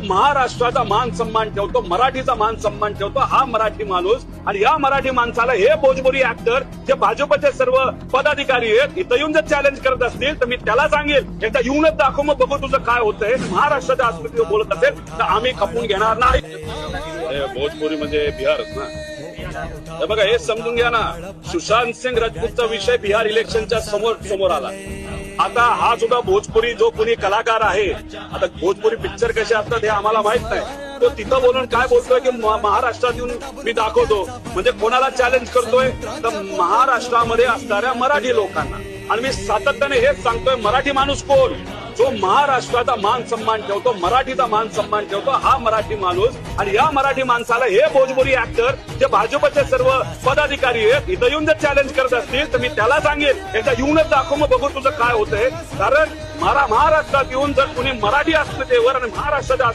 महाराष्ट्राचा मान सन्मान ठेवतो, मराठीचा मान सन्मान ठेवतो हा मराठी माणूस. आणि या मराठी माणसाला हे भोजपुरी ऍक्टर जे भाजपचे सर्व पदाधिकारी आहेत इथं येऊन जर चॅलेंज करत असतील तर मी त्याला सांगेल एकदा येऊनच दाखव, मग बघू तुझं काय होतंय. महाराष्ट्राच्या अस्मितेवर बोलत असेल तर आम्ही खपून घेणार नाही. भोजपुरी म्हणजे बिहारच ना. हे बघा, हे समजून घ्या ना, सुशांत सिंग राजपूतचा विषय बिहार इलेक्शनच्या समोर आला. आता हा सुद्धा भोजपुरी जो कोणी कलाकार आहे, आता भोजपुरी पिक्चर कसे असतात हे आम्हाला माहित नाही, तो तिथं बोलून काय बोलतोय की महाराष्ट्रात येऊन मी दाखवतो. म्हणजे कोणाला चॅलेंज करतोय तर महाराष्ट्रामध्ये असणाऱ्या मराठी लोकांना. आणि मी सातत्याने हेच सांगतोय, मराठी माणूस कोण, जो महाराष्ट्राचा मान सन्मान ठेवतो, मराठीचा मान सन्मान ठेवतो हा मराठी माणूस. आणि या मराठी माणसाला हे भोजपुरी ऍक्टर जे भाजपचे सर्व पदाधिकारी आहेत इथं येऊन जर चॅलेंज करत असतील तर मी त्याला सांगेल एकदा येऊनच दाखव, मग बघू तुझं काय होतंय. कारण महाराष्ट्रात येऊन जर कुणी मराठी अस्मितेवर आणि महाराष्ट्राच्या